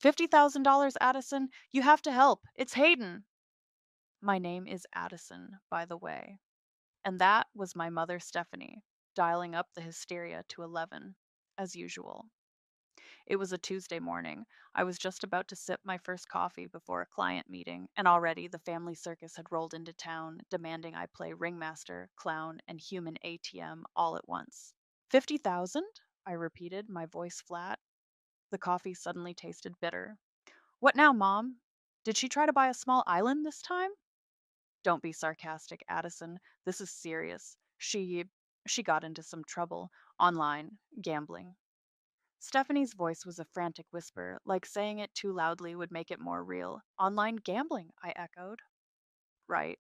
$50,000, Addison. You have to help. It's Hayden. My name is Addison, by the way. And that was my mother, Stephanie, dialing up the hysteria to 11, as usual. It was a Tuesday morning. I was just about to sip my first coffee before a client meeting, and already the family circus had rolled into town, demanding I play ringmaster, clown, and human ATM all at once. 50,000? I repeated, my voice flat. The coffee suddenly tasted bitter. What now, Mom? Did she try to buy a small island this time? Don't be sarcastic, Addison. This is serious. She got into some trouble online, gambling. Stephanie's voice was a frantic whisper, like saying it too loudly would make it more real. Online gambling, I echoed. Right.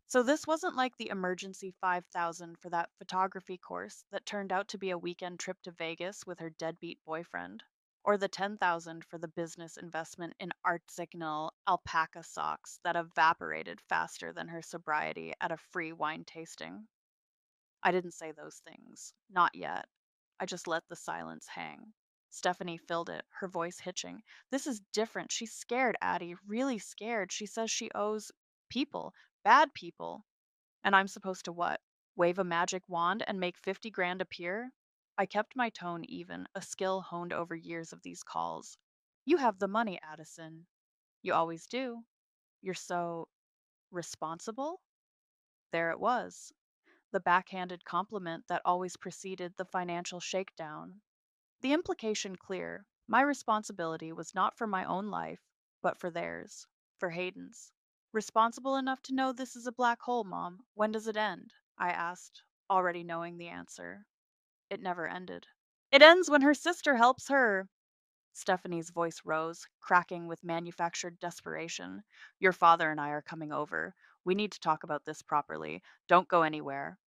So this wasn't like the emergency 5,000 for that photography course that turned out to be a weekend trip to Vegas with her deadbeat boyfriend, or the 10,000 for the business investment in art signal alpaca socks that evaporated faster than her sobriety at a free wine tasting. I didn't say those things. Not yet. I just let the silence hang. Stephanie filled it, her voice hitching. This is different. She's scared, Addie, really scared. She says she owes people, bad people. And I'm supposed to what? Wave a magic wand and make 50 grand appear? I kept my tone even, a skill honed over years of these calls. You have the money, Addison. You always do. You're so responsible? There it was, the backhanded compliment that always preceded the financial shakedown. The implication clear. My responsibility was not for my own life, but for theirs, for Hayden's. Responsible enough to know this is a black hole, Mom. When does it end? I asked, already knowing the answer. It never ended. It ends when her sister helps her. Stephanie's voice rose, cracking with manufactured desperation. Your father and I are coming over. We need to talk about this properly. Don't go anywhere.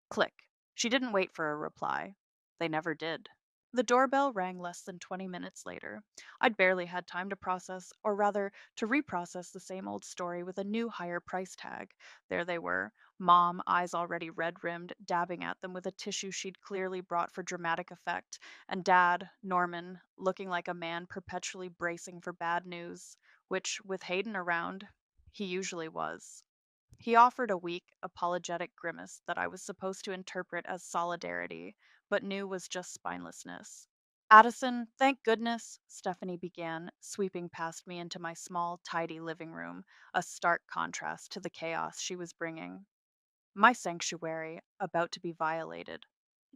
Click. She didn't wait for a reply. They never did. The doorbell rang less than 20 minutes later. I'd barely had time to process, or rather, to reprocess the same old story with a new higher price tag. There they were, Mom, eyes already red rimmed, dabbing at them with a tissue she'd clearly brought for dramatic effect, and Dad, Norman, looking like a man perpetually bracing for bad news, which, with Hayden around, he usually was. He offered a weak, apologetic grimace that I was supposed to interpret as solidarity, but knew was just spinelessness. Addison, thank goodness, Stephanie began, sweeping past me into my small, tidy living room, a stark contrast to the chaos she was bringing. My sanctuary, about to be violated.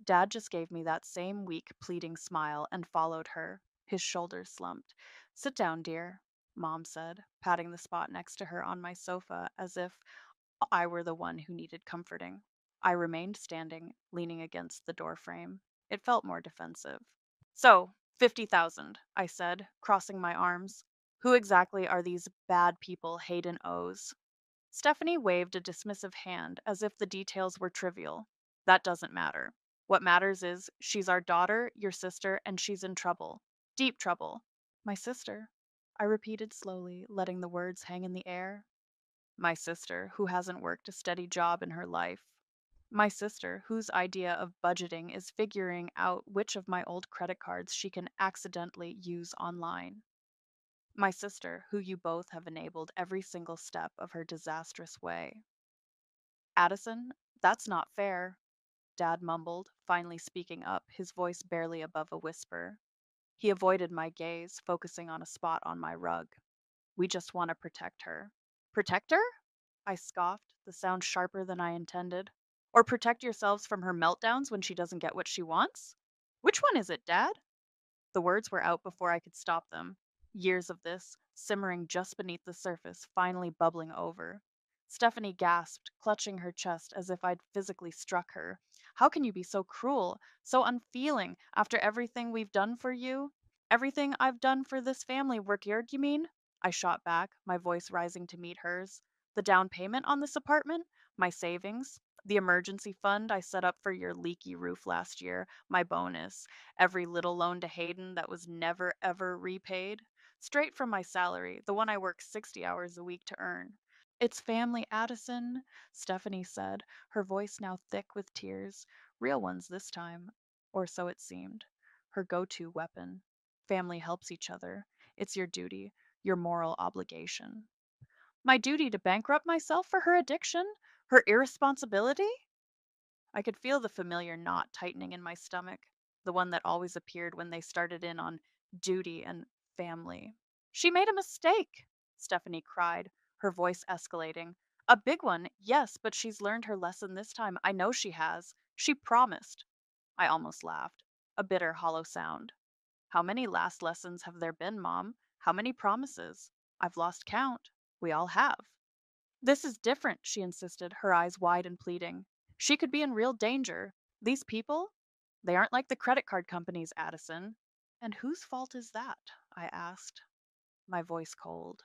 Dad just gave me that same weak, pleading smile and followed her, his shoulders slumped. Sit down, dear, Mom said, patting the spot next to her on my sofa as if I were the one who needed comforting. I remained standing, leaning against the door frame. It felt more defensive. So, 50,000, I said, crossing my arms. Who exactly are these bad people Hayden owes? Stephanie waved a dismissive hand as if the details were trivial. That doesn't matter. What matters is she's our daughter, your sister, and she's in trouble. Deep trouble. My sister, I repeated slowly, letting the words hang in the air. My sister, who hasn't worked a steady job in her life. My sister, whose idea of budgeting is figuring out which of my old credit cards she can accidentally use online. My sister, who you both have enabled every single step of her disastrous way. Addison, that's not fair, Dad mumbled, finally speaking up, his voice barely above a whisper. He avoided my gaze, focusing on a spot on my rug. We just want to protect her. Protect her? I scoffed, the sound sharper than I intended. Or protect yourselves from her meltdowns when she doesn't get what she wants? Which one is it, Dad? The words were out before I could stop them. Years of this, simmering just beneath the surface, finally bubbling over. Stephanie gasped, clutching her chest as if I'd physically struck her. How can you be so cruel, so unfeeling, after everything we've done for you? Everything I've done for this family, Workyard, you mean? I shot back, my voice rising to meet hers. The down payment on this apartment? My savings? The emergency fund I set up for your leaky roof last year? My bonus? Every little loan to Hayden that was never ever repaid? Straight from my salary, the one I work 60 hours a week to earn. It's family, Addison, Stephanie said, her voice now thick with tears, real ones this time, or so it seemed. Her go to weapon. Family helps each other. It's your duty, your moral obligation. My duty to bankrupt myself for her addiction? Her irresponsibility? I could feel the familiar knot tightening in my stomach, the one that always appeared when they started in on duty and family. She made a mistake, Stephanie cried, her voice escalating. A big one, yes, but she's learned her lesson this time. I know she has. She promised. I almost laughed. A bitter, hollow sound. How many last lessons have there been, Mom? How many promises? I've lost count. We all have. This is different, she insisted, her eyes wide and pleading. She could be in real danger. These people? They aren't like the credit card companies, Addison. And whose fault is that? I asked, my voice cold.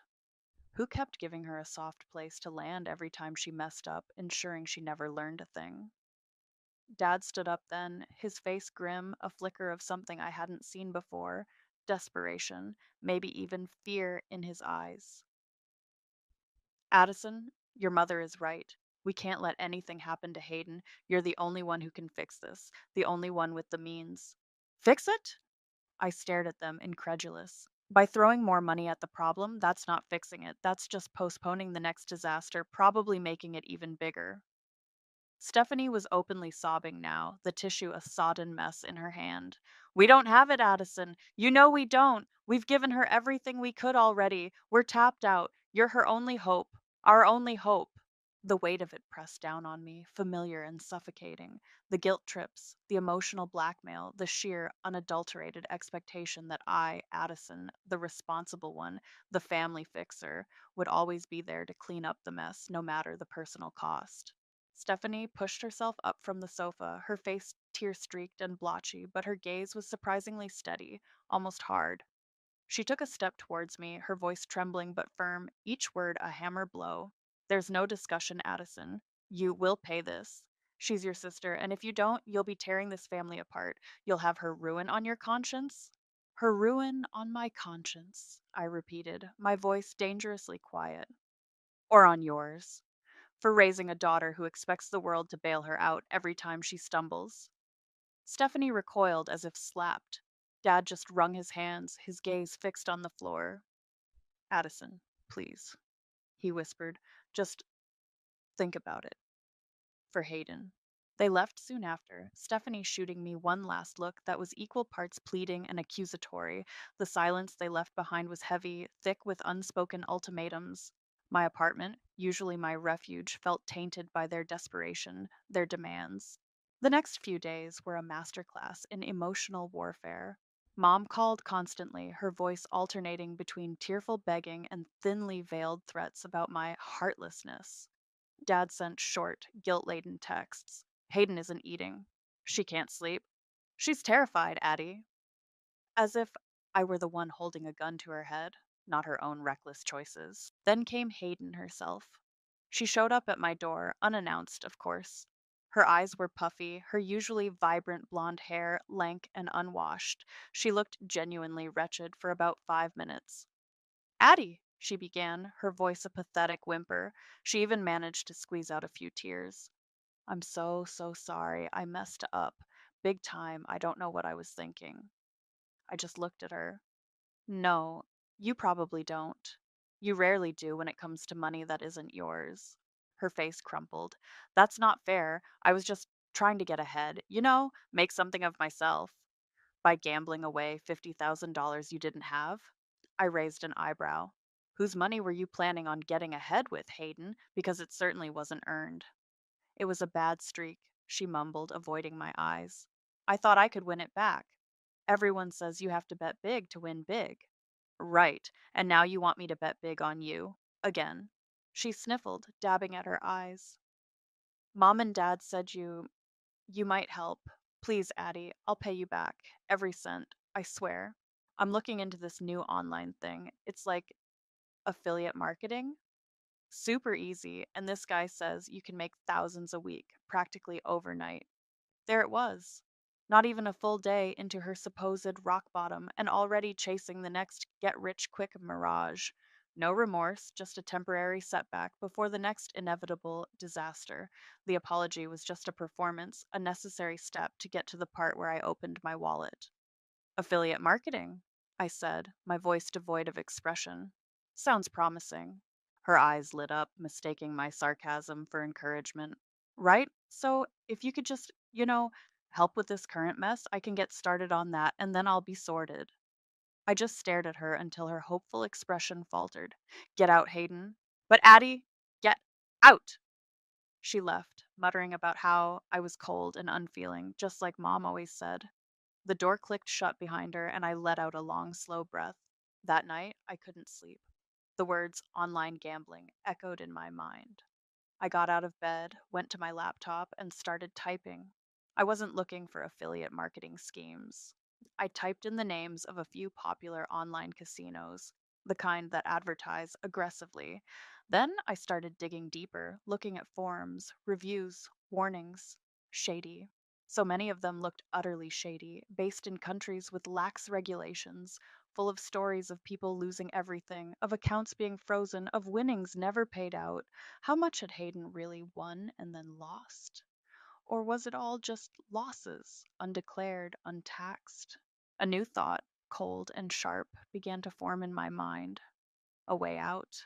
Who kept giving her a soft place to land every time she messed up, ensuring she never learned a thing? Dad stood up then, his face grim, a flicker of something I hadn't seen before desperation, maybe even fear in his eyes. Addison, your mother is right. We can't let anything happen to Hayden. You're the only one who can fix this, the only one with the means. Fix it? I stared at them, incredulous. By throwing more money at the problem, that's not fixing it. That's just postponing the next disaster, probably making it even bigger. Stephanie was openly sobbing now, the tissue a sodden mess in her hand. We don't have it, Addison. You know we don't. We've given her everything we could already. We're tapped out. You're her only hope. Our only hope. The weight of it pressed down on me, familiar and suffocating. The guilt trips, the emotional blackmail, the sheer, unadulterated expectation that I, Addison, the responsible one, the family fixer, would always be there to clean up the mess, no matter the personal cost. Stephanie pushed herself up from the sofa, her face tear streaked and blotchy, but her gaze was surprisingly steady, almost hard. She took a step towards me, her voice trembling but firm, each word a hammer blow. There's no discussion, Addison. You will pay this. She's your sister, and if you don't, you'll be tearing this family apart. You'll have her ruin on your conscience. Her ruin on my conscience, I repeated, my voice dangerously quiet. Or on yours for raising a daughter who expects the world to bail her out every time she stumbles. Stephanie recoiled as if slapped. Dad just wrung his hands, his gaze fixed on the floor. Addison, please, he whispered. Just think about it. For Hayden. They left soon after, Stephanie shooting me one last look that was equal parts pleading and accusatory. The silence they left behind was heavy, thick with unspoken ultimatums. My apartment, usually my refuge, felt tainted by their desperation, their demands. The next few days were a masterclass in emotional warfare. Mom called constantly, her voice alternating between tearful begging and thinly veiled threats about my heartlessness. Dad sent short, guilt laden texts. Hayden isn't eating. She can't sleep. She's terrified, Addie. As if I were the one holding a gun to her head, not her own reckless choices. Then came Hayden herself. She showed up at my door, unannounced, of course. Her eyes were puffy, her usually vibrant blonde hair lank and unwashed. She looked genuinely wretched for about 5 minutes. Addie, she began, her voice a pathetic whimper. She even managed to squeeze out a few tears. I'm so, so sorry. I messed up. Big time. I don't know what I was thinking. I just looked at her. No, you probably don't. You rarely do when it comes to money that isn't yours. Her face crumpled. That's not fair. I was just trying to get ahead. Make something of myself. By gambling away $50,000 you didn't have? I raised an eyebrow. Whose money were you planning on getting ahead with, Hayden? Because it certainly wasn't earned. It was a bad streak, she mumbled, avoiding my eyes. I thought I could win it back. Everyone says you have to bet big to win big. Right, and now you want me to bet big on you. Again. She sniffled, dabbing at her eyes. Mom and Dad said you might help. Please, Addie, I'll pay you back. Every cent. I swear. I'm looking into this new online thing. It's like affiliate marketing. Super easy, and this guy says you can make thousands a week, practically overnight. There it was. Not even a full day into her supposed rock bottom, and already chasing the next get rich quick mirage. No remorse, just a temporary setback before the next inevitable disaster. The apology was just a performance, a necessary step to get to the part where I opened my wallet. Affiliate marketing. I said, my voice devoid of expression. Sounds promising. Her eyes lit up, mistaking my sarcasm for encouragement. Right? So, if you could just, help with this current mess, I can get started on that and then I'll be sorted. I just stared at her until her hopeful expression faltered. Get out, Hayden. But Addie, get out! She left, muttering about how I was cold and unfeeling, just like Mom always said. The door clicked shut behind her, and I let out a long, slow breath. That night, I couldn't sleep. The words online gambling echoed in my mind. I got out of bed, went to my laptop, and started typing. I wasn't looking for affiliate marketing schemes. I typed in the names of a few popular online casinos, the kind that advertise aggressively. Then I started digging deeper, looking at forums, reviews, warnings. Shady. So many of them looked utterly shady, based in countries with lax regulations, full of stories of people losing everything, of accounts being frozen, of winnings never paid out. How much had Hayden really won and then lost? Or was it all just losses, undeclared, untaxed? A new thought, cold and sharp, began to form in my mind. A way out.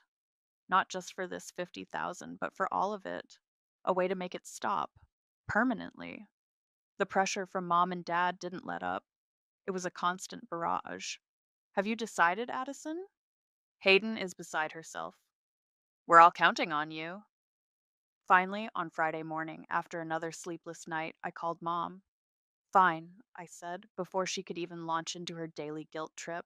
Not just for this 50,000, but for all of it. A way to make it stop. Permanently. The pressure from Mom and Dad didn't let up. It was a constant barrage. Have you decided, Addison? Hayden is beside herself. We're all counting on you. Finally, on Friday morning, after another sleepless night, I called Mom. Fine, I said, before she could even launch into her daily guilt trip.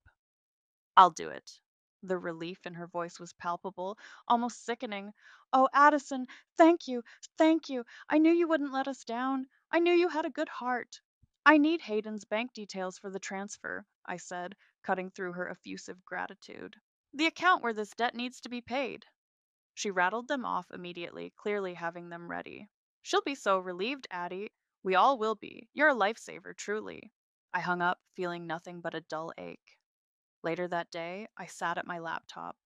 I'll do it. The relief in her voice was palpable, almost sickening. Oh, Addison, thank you, thank you. I knew you wouldn't let us down. I knew you had a good heart. I need Hayden's bank details for the transfer, I said, cutting through her effusive gratitude. The account where this debt needs to be paid. She rattled them off immediately, clearly having them ready. She'll be so relieved, Addie. We all will be. You're a lifesaver, truly. I hung up, feeling nothing but a dull ache. Later that day, I sat at my laptop.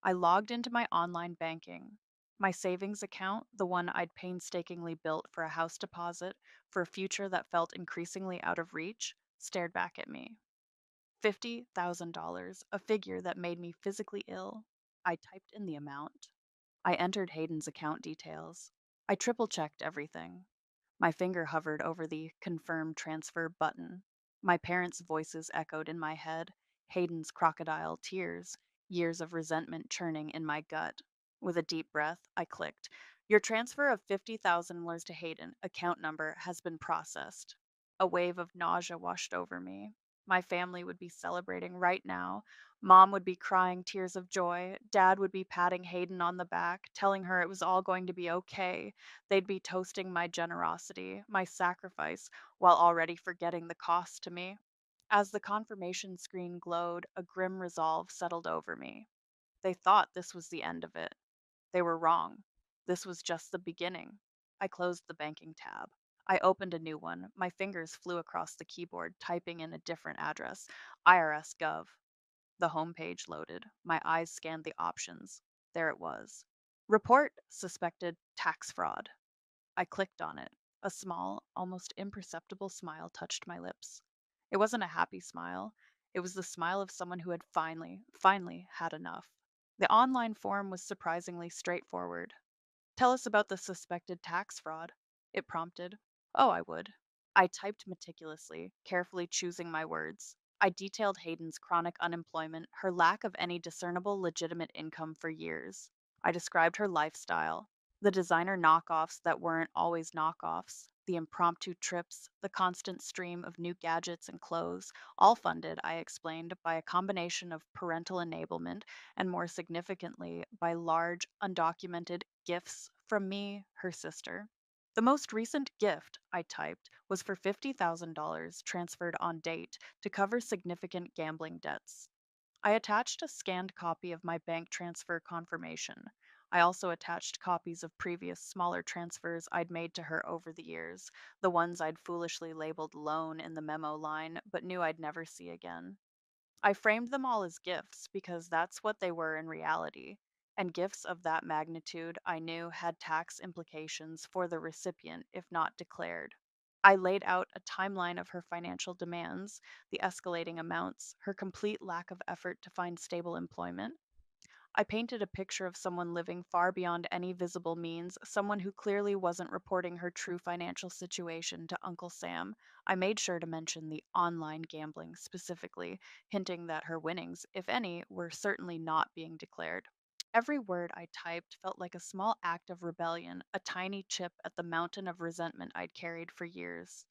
I logged into my online banking. My savings account, the one I'd painstakingly built for a house deposit for a future that felt increasingly out of reach, stared back at me. $50,000, a figure that made me physically ill. I typed in the amount. I entered Hayden's account details. I triple checked everything. My finger hovered over the confirm transfer button. My parents' voices echoed in my head, Hayden's crocodile tears, years of resentment churning in my gut. With a deep breath, I clicked. Your transfer of $50,000 to Hayden, account number, has been processed. A wave of nausea washed over me. My family would be celebrating right now. Mom would be crying tears of joy. Dad would be patting Hayden on the back, telling her it was all going to be okay. They'd be toasting my generosity, my sacrifice, while already forgetting the cost to me. As the confirmation screen glowed, a grim resolve settled over me. They thought this was the end of it. They were wrong. This was just the beginning. I closed the banking tab. I opened a new one. My fingers flew across the keyboard, typing in a different address IRS Gov. The homepage loaded. My eyes scanned the options. There it was. Report suspected tax fraud. I clicked on it. A small, almost imperceptible smile touched my lips. It wasn't a happy smile. It was the smile of someone who had finally had enough. The online form was surprisingly straightforward. Tell us about the suspected tax fraud, it prompted. Oh, I would. I typed meticulously, carefully choosing my words. I detailed Hayden's chronic unemployment, her lack of any discernible legitimate income for years. I described her lifestyle, the designer knockoffs that weren't always knockoffs, the impromptu trips, the constant stream of new gadgets and clothes, all funded, I explained, by a combination of parental enablement and more significantly, by large, undocumented gifts from me, her sister. The most recent gift, I typed, was for $50,000 transferred on date to cover significant gambling debts. I attached a scanned copy of my bank transfer confirmation. I also attached copies of previous smaller transfers I'd made to her over the years, the ones I'd foolishly labeled loan in the memo line, but knew I'd never see again. I framed them all as gifts because that's what they were in reality, and gifts of that magnitude I knew had tax implications for the recipient if not declared. I laid out a timeline of her financial demands, the escalating amounts, her complete lack of effort to find stable employment. I painted a picture of someone living far beyond any visible means, someone who clearly wasn't reporting her true financial situation to Uncle Sam. I made sure to mention the online gambling specifically, hinting that her winnings, if any, were certainly not being declared. Every word I typed felt like a small act of rebellion, a tiny chip at the mountain of resentment I'd carried for years.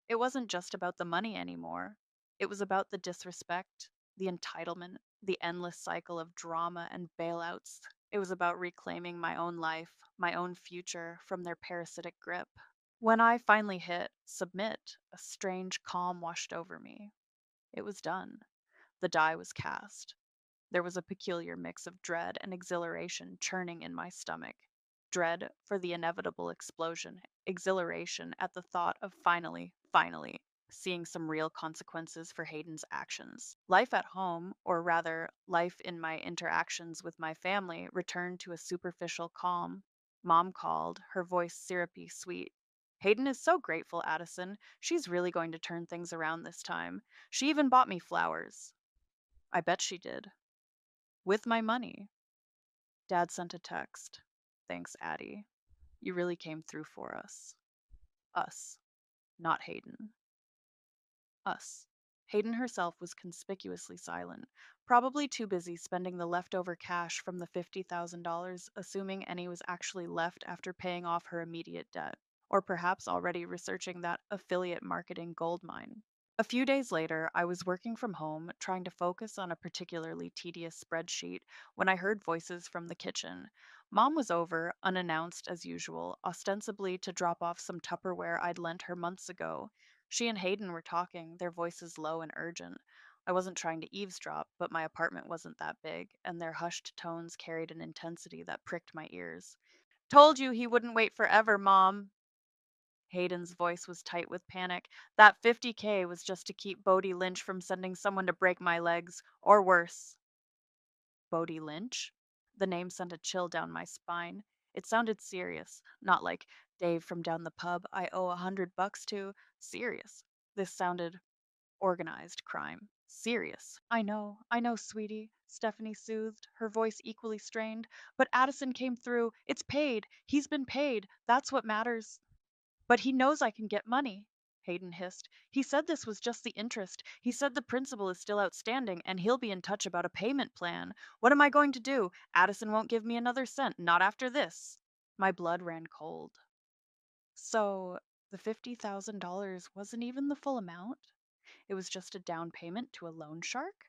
It wasn't just about the money anymore. It was about the disrespect, the entitlement, the endless cycle of drama and bailouts. It was about reclaiming my own life, my own future from their parasitic grip. When I finally hit submit, a strange calm washed over me. It was done. The die was cast. There was a peculiar mix of dread and exhilaration churning in my stomach. Dread for the inevitable explosion, exhilaration at the thought of finally, seeing some real consequences for Hayden's actions. Life at home, or rather, life in my interactions with my family, returned to a superficial calm. Mom called, her voice syrupy sweet. Hayden is so grateful, Addison. She's really going to turn things around this time. She even bought me flowers. I bet she did. With my money. Dad sent a text. Thanks, Addie. You really came through for us. Us, not Hayden. Us. Hayden herself was conspicuously silent, probably too busy spending the leftover cash from the $50,000, assuming any was actually left after paying off her immediate debt, or perhaps already researching that affiliate marketing gold mine. A few days later, I was working from home, trying to focus on a particularly tedious spreadsheet, when I heard voices from the kitchen. Mom was over, unannounced as usual, ostensibly to drop off some Tupperware I'd lent her months ago. She and Hayden were talking, their voices low and urgent. I wasn't trying to eavesdrop, but my apartment wasn't that big, and their hushed tones carried an intensity that pricked my ears. Told you he wouldn't wait forever, Mom. Hayden's voice was tight with panic. That 50K was just to keep Bodie Lynch from sending someone to break my legs, or worse. Bodie Lynch? The name sent a chill down my spine. It sounded serious, not like Dave from down the pub I owe $100 to. Serious. This sounded organized crime. Serious. I know, sweetie, Stephanie soothed, her voice equally strained. But Addison came through. It's paid. He's been paid. That's what matters. But he knows I can get money, Hayden hissed. He said this was just the interest. He said the principal is still outstanding and he'll be in touch about a payment plan. What am I going to do? Addison won't give me another cent, not after this. My blood ran cold. So, the $50,000 wasn't even the full amount? It was just a down payment to a loan shark?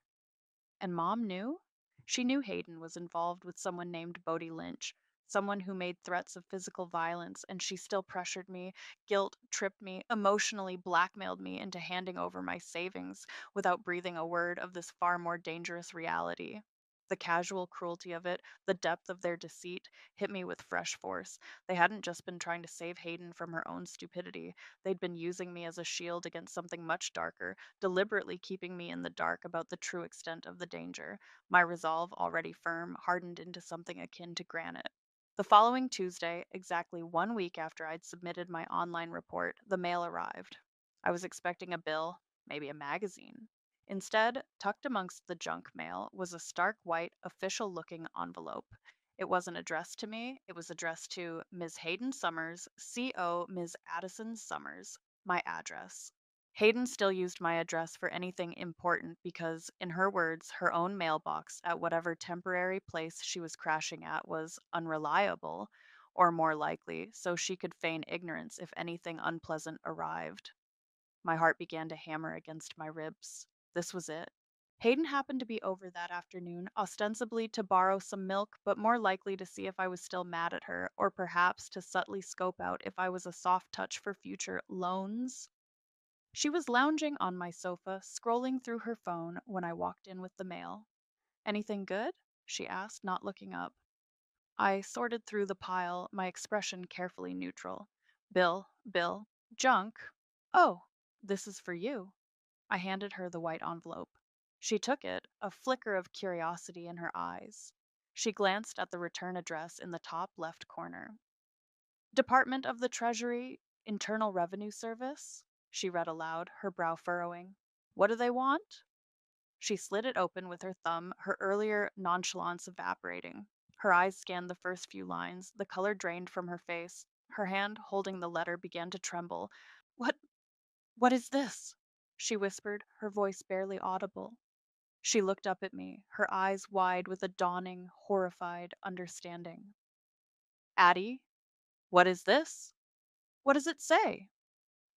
And Mom knew? She knew Hayden was involved with someone named Bodie Lynch, someone who made threats of physical violence, and she still pressured me, guilt tripped me, emotionally blackmailed me into handing over my savings without breathing a word of this far more dangerous reality. The casual cruelty of it, the depth of their deceit, hit me with fresh force. They hadn't just been trying to save Hayden from her own stupidity, they'd been using me as a shield against something much darker, deliberately keeping me in the dark about the true extent of the danger. My resolve, already firm, hardened into something akin to granite. The following Tuesday, exactly 1 week after I'd submitted my online report, the mail arrived. I was expecting a bill, maybe a magazine. Instead, tucked amongst the junk mail was a stark white, official looking envelope. It wasn't addressed to me, it was addressed to Ms. Hayden Summers, CO Ms. Addison Summers, my address. Hayden still used my address for anything important because, in her words, her own mailbox at whatever temporary place she was crashing at was unreliable, or more likely, so she could feign ignorance if anything unpleasant arrived. My heart began to hammer against my ribs. This was it. Hayden happened to be over that afternoon, ostensibly to borrow some milk, but more likely to see if I was still mad at her, or perhaps to subtly scope out if I was a soft touch for future loans. She was lounging on my sofa, scrolling through her phone when I walked in with the mail. Anything good? She asked, not looking up. I sorted through the pile, my expression carefully neutral. Bill, junk. Oh, this is for you. I handed her the white envelope. She took it, a flicker of curiosity in her eyes. She glanced at the return address in the top left corner. Department of the Treasury, Internal Revenue Service? She read aloud, her brow furrowing. What do they want? She slid it open with her thumb, her earlier nonchalance evaporating. Her eyes scanned the first few lines, the color drained from her face. Her hand, holding the letter, began to tremble. What what is this? She whispered, her voice barely audible. She looked up at me, her eyes wide with a dawning, horrified understanding. Addie, what is this? What does it say?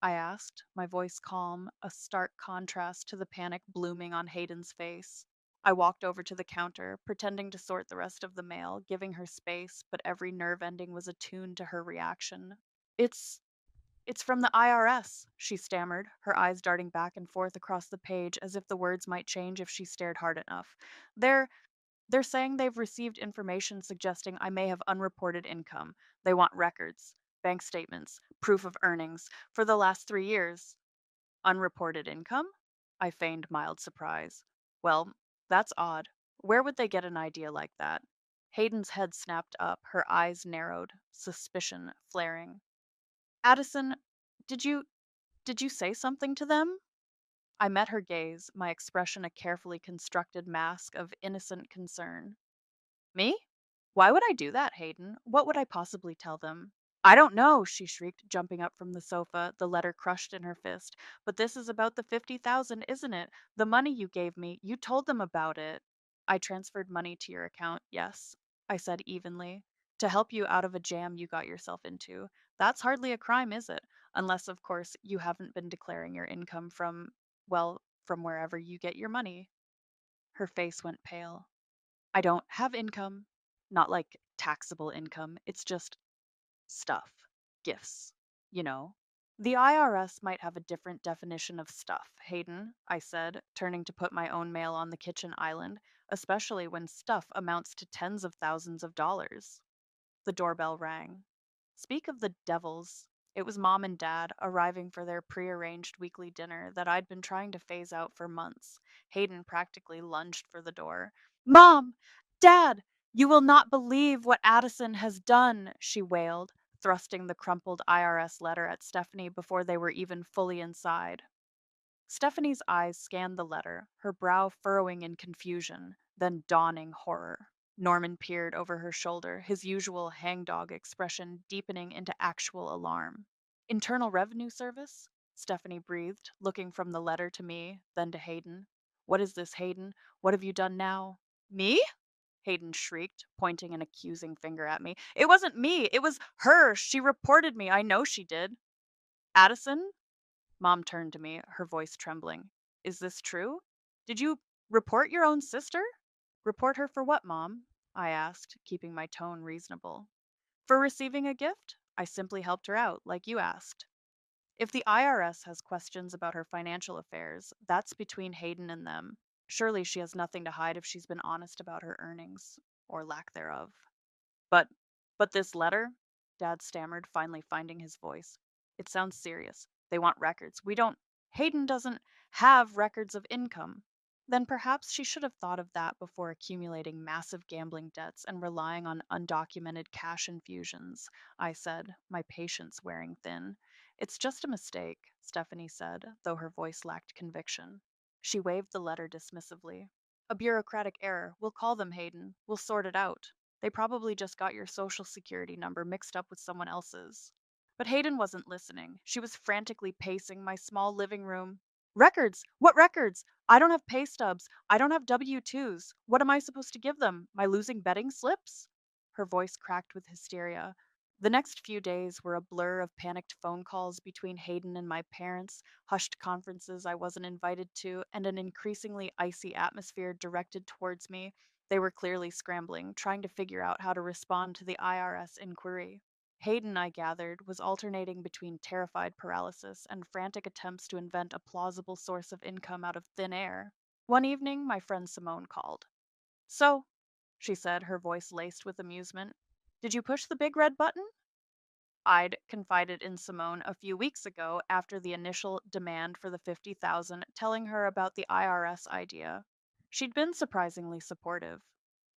I asked, my voice calm, a stark contrast to the panic blooming on Hayden's face. I walked over to the counter, pretending to sort the rest of the mail, giving her space, but every nerve ending was attuned to her reaction. It's it's from the IRS, she stammered, her eyes darting back and forth across the page as if the words might change if she stared hard enough. They're they're saying they've received information suggesting I may have unreported income. They want records, bank statements, proof of earnings for the last 3 years. Unreported income? I feigned mild surprise. Well, that's odd. Where would they get an idea like that? Hayden's head snapped up, her eyes narrowed, suspicion flaring. Addison, did you did you say something to them? I met her gaze, my expression a carefully constructed mask of innocent concern. Me? Why would I do that, Hayden? What would I possibly tell them? I don't know, she shrieked, jumping up from the sofa, the letter crushed in her fist. But this is about the 50,000, isn't it? The money you gave me, you told them about it. I transferred money to your account, yes, I said evenly, to help you out of a jam you got yourself into. That's hardly a crime, is it? Unless, of course, you haven't been declaring your income from, well, from wherever you get your money. Her face went pale. I don't have income. Not like taxable income. It's just stuff. Gifts. You know. The IRS might have a different definition of stuff, Hayden, I said, turning to put my own mail on the kitchen island, especially when stuff amounts to tens of thousands of dollars. The doorbell rang. Speak of the devils. It was Mom and Dad arriving for their prearranged weekly dinner that I'd been trying to phase out for months. Hayden practically lunged for the door. Mom! Dad! You will not believe what Addison has done, she wailed, thrusting the crumpled IRS letter at Stephanie before they were even fully inside. Stephanie's eyes scanned the letter, her brow furrowing in confusion, then dawning horror. Norman peered over her shoulder, his usual hangdog expression deepening into actual alarm. Internal Revenue Service? Stephanie breathed, looking from the letter to me, then to Hayden. What is this, Hayden? What have you done now? Me? Hayden shrieked, pointing an accusing finger at me. It wasn't me. It was her. She reported me. I know she did. Addison? Mom turned to me, her voice trembling. Is this true? Did you report your own sister? Report her for what, Mom? I asked, keeping my tone reasonable. For receiving a gift? I simply helped her out, like you asked. If the IRS has questions about her financial affairs, that's between Hayden and them. Surely she has nothing to hide if she's been honest about her earnings, or lack thereof. But but this letter? Dad stammered, finally finding his voice. It sounds serious. They want records. We don't Hayden doesn't have records of income. Then perhaps she should have thought of that before accumulating massive gambling debts and relying on undocumented cash infusions, I said, my patience wearing thin. It's just a mistake, Stephanie said, though her voice lacked conviction. She waved the letter dismissively. A bureaucratic error. We'll call them, Hayden. We'll sort it out. They probably just got your social security number mixed up with someone else's. But Hayden wasn't listening. She was frantically pacing my small living room. Records! What records? I don't have pay stubs. I don't have W 2s. What am I supposed to give them? My losing betting slips? Her voice cracked with hysteria. The next few days were a blur of panicked phone calls between Hayden and my parents, hushed conferences I wasn't invited to, and an increasingly icy atmosphere directed towards me. They were clearly scrambling, trying to figure out how to respond to the IRS inquiry. Hayden, I gathered, was alternating between terrified paralysis and frantic attempts to invent a plausible source of income out of thin air. One evening, my friend Simone called. So, she said, her voice laced with amusement, did you push the big red button? I'd confided in Simone a few weeks ago after the initial demand for the 50,000, telling her about the IRS idea. She'd been surprisingly supportive.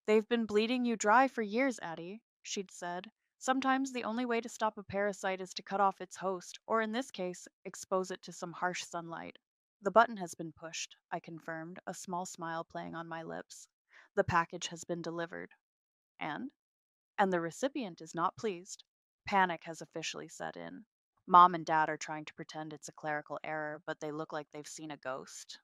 They've been bleeding you dry for years, Addie, she'd said. Sometimes the only way to stop a parasite is to cut off its host, or in this case, expose it to some harsh sunlight. The button has been pushed, I confirmed, a small smile playing on my lips. The package has been delivered. And? And the recipient is not pleased. Panic has officially set in. Mom and Dad are trying to pretend it's a clerical error, but they look like they've seen a ghost.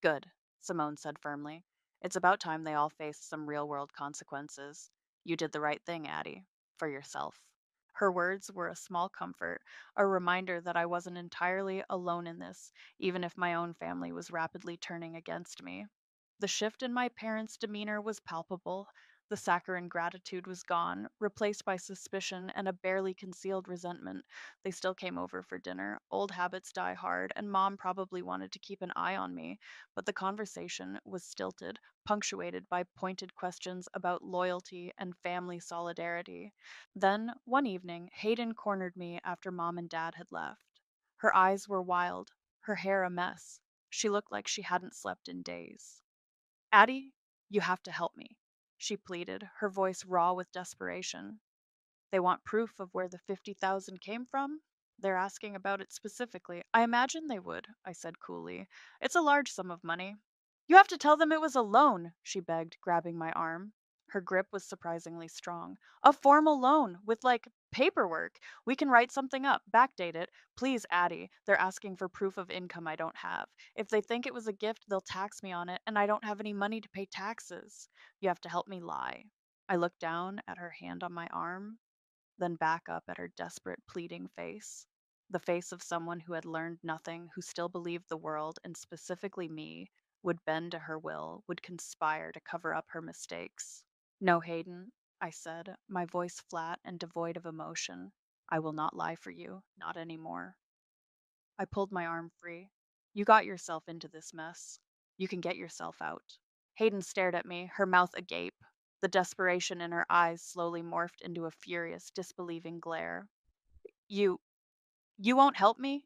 Good, Simone said firmly. It's about time they all faced some real world consequences. You did the right thing, Addie. For yourself. Her words were a small comfort, a reminder that I wasn't entirely alone in this, even if my own family was rapidly turning against me. The shift in my parents' demeanor was palpable. The saccharine gratitude was gone, replaced by suspicion and a barely concealed resentment. They still came over for dinner. Old habits die hard, and Mom probably wanted to keep an eye on me, but the conversation was stilted, punctuated by pointed questions about loyalty and family solidarity. Then, one evening, Hayden cornered me after Mom and Dad had left. Her eyes were wild, her hair a mess. She looked like she hadn't slept in days. Addie, you have to help me, she pleaded, her voice raw with desperation. They want proof of where the 50,000 came from? They're asking about it specifically. I imagine they would, I said coolly. It's a large sum of money. You have to tell them it was a loan, she begged, grabbing my arm. Her grip was surprisingly strong. A formal loan with paperwork. We can write something up, backdate it. Please, Addie, they're asking for proof of income I don't have. If they think it was a gift, they'll tax me on it, and I don't have any money to pay taxes. You have to help me lie. I looked down at her hand on my arm, then back up at her desperate, pleading face. The face of someone who had learned nothing, who still believed the world, and specifically me, would bend to her will, would conspire to cover up her mistakes. No, Hayden, I said, my voice flat and devoid of emotion. I will not lie for you, not anymore. I pulled my arm free. You got yourself into this mess. You can get yourself out. Hayden stared at me, her mouth agape. The desperation in her eyes slowly morphed into a furious, disbelieving glare. You you won't help me?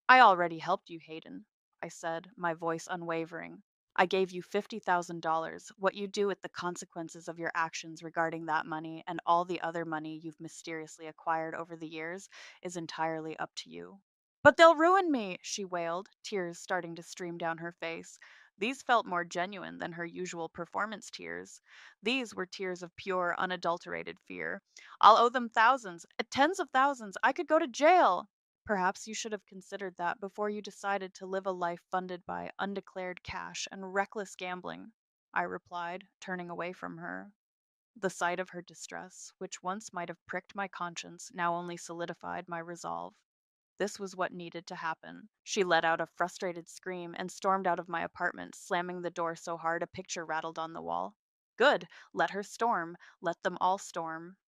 I already helped you, Hayden, I said, my voice unwavering. I gave you $50,000. What you do with the consequences of your actions regarding that money and all the other money you've mysteriously acquired over the years is entirely up to you. But they'll ruin me, she wailed, tears starting to stream down her face. These felt more genuine than her usual performance tears. These were tears of pure, unadulterated fear. I'll owe them thousands, tens of thousands. I could go to jail. Perhaps you should have considered that before you decided to live a life funded by undeclared cash and reckless gambling, I replied, turning away from her. The sight of her distress, which once might have pricked my conscience, now only solidified my resolve. This was what needed to happen. She let out a frustrated scream and stormed out of my apartment, slamming the door so hard a picture rattled on the wall. Good. Let her storm. Let them all storm.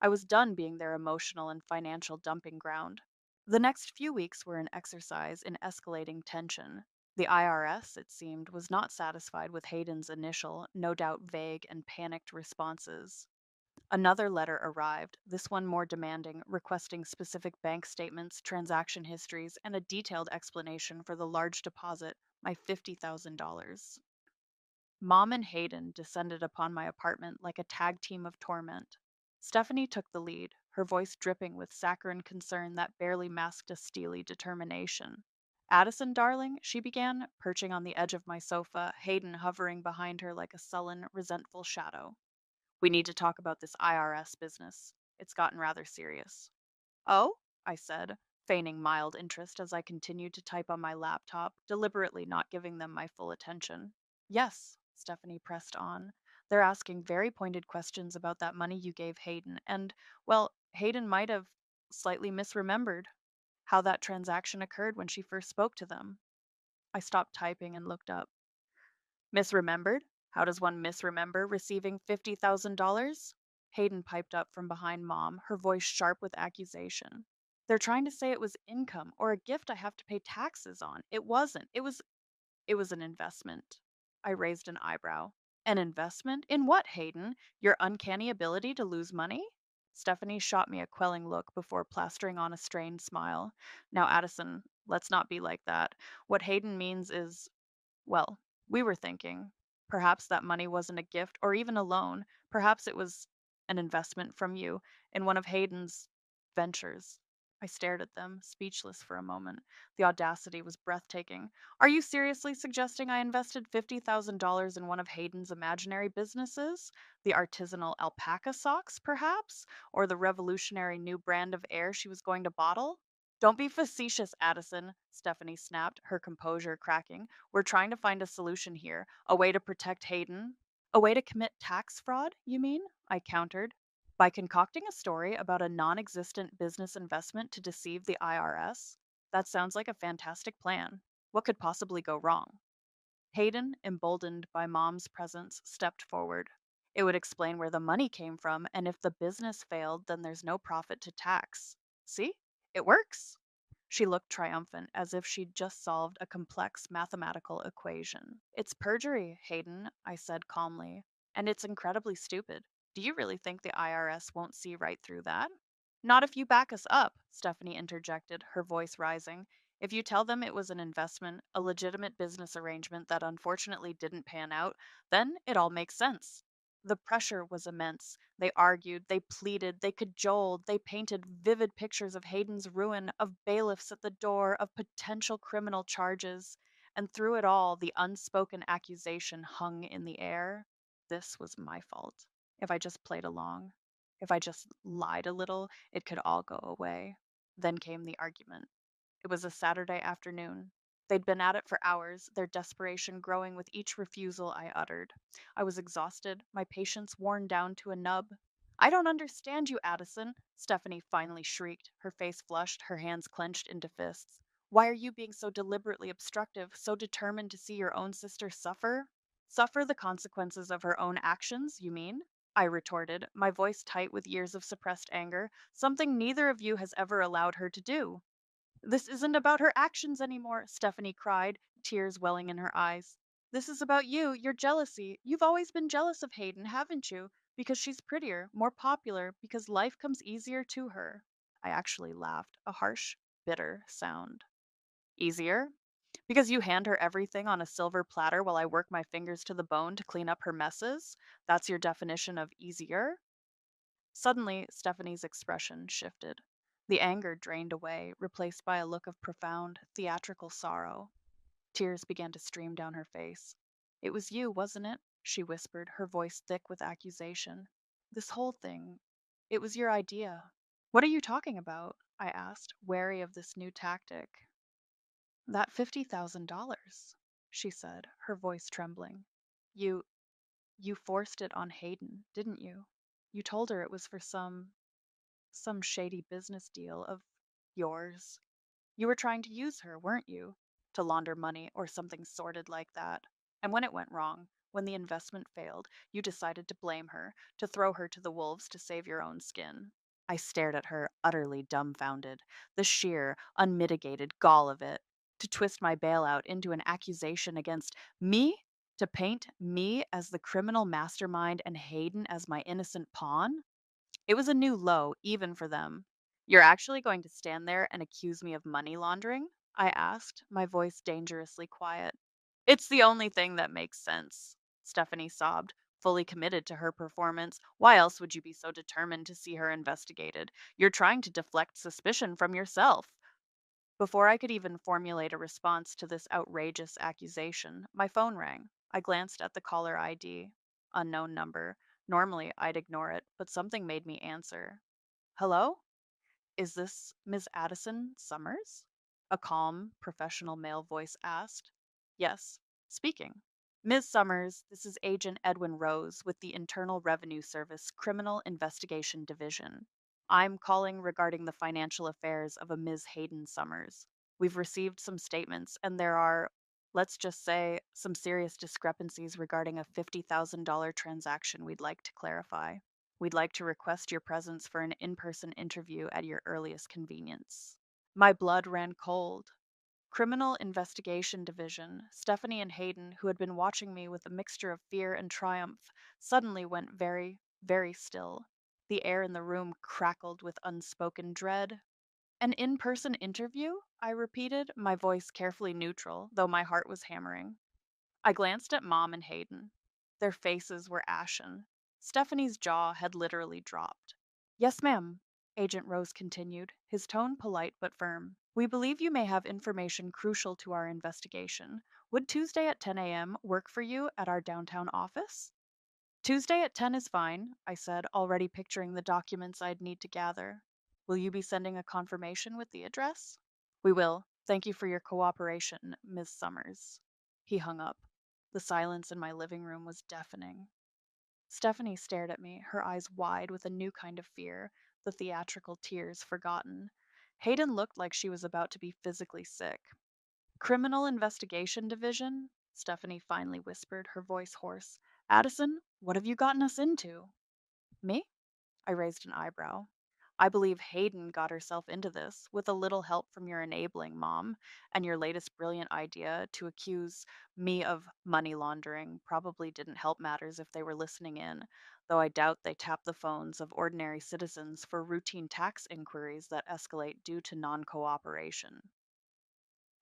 I was done being their emotional and financial dumping ground. The next few weeks were an exercise in escalating tension. The IRS, it seemed, was not satisfied with Hayden's initial, no doubt vague and panicked responses. Another letter arrived, this one more demanding, requesting specific bank statements, transaction histories, and a detailed explanation for the large deposit, my $50,000. Mom and Hayden descended upon my apartment like a tag team of torment. Stephanie took the lead, her voice dripping with saccharine concern that barely masked a steely determination. Addison, darling, she began, perching on the edge of my sofa, Hayden hovering behind her like a sullen, resentful shadow. We need to talk about this IRS business. It's gotten rather serious. Oh? I said, feigning mild interest as I continued to type on my laptop, deliberately not giving them my full attention. Yes, Stephanie pressed on. They're asking very pointed questions about that money you gave Hayden, and, well, Hayden might have slightly misremembered how that transaction occurred when she first spoke to them. I stopped typing and looked up. Misremembered? How does one misremember receiving $50,000? Hayden piped up from behind Mom, her voice sharp with accusation. They're trying to say it was income or a gift I have to pay taxes on. It wasn't. It was an investment. I raised an eyebrow. An investment? In what, Hayden? Your uncanny ability to lose money? Stephanie shot me a quelling look before plastering on a strained smile. Now, Addison, let's not be like that. What Hayden means is, well, we were thinking perhaps that money wasn't a gift or even a loan. Perhaps it was. An investment from you in one of Hayden's ventures. I stared at them, speechless for a moment. The audacity was breathtaking. Are you seriously suggesting I invested $50,000 in one of Hayden's imaginary businesses? The artisanal alpaca socks, perhaps? Or the revolutionary new brand of air she was going to bottle? Don't be facetious, Addison, Stephanie snapped, her composure cracking. We're trying to find a solution here, a way to protect Hayden. A way to commit tax fraud, you mean? I countered. By concocting a story about a non existent business investment to deceive the IRS? That sounds like a fantastic plan. What could possibly go wrong? Hayden, emboldened by Mom's presence, stepped forward. It would explain where the money came from, and if the business failed, then there's no profit to tax. See? It works. She looked triumphant, as if she'd just solved a complex mathematical equation. It's perjury, Hayden, I said calmly, and it's incredibly stupid. Do you really think the IRS won't see right through that? Not if you back us up, Stephanie interjected, her voice rising. If you tell them it was an investment, a legitimate business arrangement that unfortunately didn't pan out, then it all makes sense. The pressure was immense. They argued, they pleaded, they cajoled, they painted vivid pictures of Hayden's ruin, of bailiffs at the door, of potential criminal charges. And through it all, the unspoken accusation hung in the air. This was my fault. If I just played along, if I just lied a little, it could all go away. Then came the argument. It was a Saturday afternoon. They'd been at it for hours, their desperation growing with each refusal I uttered. I was exhausted, my patience worn down to a nub. I don't understand you, Addison, Stephanie finally shrieked, her face flushed, her hands clenched into fists. Why are you being so deliberately obstructive, so determined to see your own sister suffer? Suffer the consequences of her own actions, you mean? I retorted, my voice tight with years of suppressed anger, something neither of you has ever allowed her to do. This isn't about her actions anymore, Stephanie cried, tears welling in her eyes. This is about you, your jealousy. You've always been jealous of Hayden, haven't you? Because she's prettier, more popular, because life comes easier to her. I actually laughed, a harsh, bitter sound. Easier? Because you hand her everything on a silver platter while I work my fingers to the bone to clean up her messes? That's your definition of easier? Suddenly, Stephanie's expression shifted. The anger drained away, replaced by a look of profound, theatrical sorrow. Tears began to stream down her face. It was you, wasn't it? She whispered, her voice thick with accusation. This whole thing, it was your idea. What are you talking about? I asked, wary of this new tactic. That $50,000, she said, her voice trembling. You, you forced it on Hayden, didn't you? You told her it was for some shady business deal of yours. You were trying to use her, weren't you? To launder money or something sordid like that. And when it went wrong, when the investment failed, you decided to blame her, to throw her to the wolves to save your own skin. I stared at her, utterly dumbfounded. The sheer, unmitigated gall of it. To twist my bailout into an accusation against me? To paint me as the criminal mastermind and Hayden as my innocent pawn? It was a new low, even for them. You're actually going to stand there and accuse me of money laundering? I asked, my voice dangerously quiet. It's the only thing that makes sense, Stephanie sobbed, fully committed to her performance. Why else would you be so determined to see her investigated? You're trying to deflect suspicion from yourself. Before I could even formulate a response to this outrageous accusation, my phone rang. I glanced at the caller ID. Unknown number. Normally, I'd ignore it, but something made me answer. Hello? Is this Miss Addison Summers? A calm, professional male voice asked. Yes, speaking. Ms. Summers, this is Agent Edwin Rose with the Internal Revenue Service Criminal Investigation Division. I'm calling regarding the financial affairs of a Ms. Hayden Summers. We've received some statements, and there are, let's just say, some serious discrepancies regarding a $50,000 transaction we'd like to clarify. We'd like to request your presence for an in person interview at your earliest convenience. My blood ran cold. Criminal Investigation Division, Stephanie and Hayden, who had been watching me with a mixture of fear and triumph, suddenly went very, very still. The air in the room crackled with unspoken dread. An in person interview? I repeated, my voice carefully neutral, though my heart was hammering. I glanced at Mom and Hayden. Their faces were ashen. Stephanie's jaw had literally dropped. Yes, ma'am, Agent Rose continued, his tone polite but firm. We believe you may have information crucial to our investigation. Would Tuesday at 10 a.m. work for you at our downtown office? Tuesday at 10 is fine, I said, already picturing the documents I'd need to gather. Will you be sending a confirmation with the address? We will. Thank you for your cooperation, Miss Summers. He hung up. The silence in my living room was deafening. Stephanie stared at me, her eyes wide with a new kind of fear, the theatrical tears forgotten. Hayden looked like she was about to be physically sick. Criminal Investigation Division? Stephanie finally whispered, her voice hoarse. Addison, what have you gotten us into? Me? I raised an eyebrow. I believe Hayden got herself into this, with a little help from your enabling mom, and your latest brilliant idea to accuse me of money laundering probably didn't help matters if they were listening in, though I doubt they tap the phones of ordinary citizens for routine tax inquiries that escalate due to non cooperation.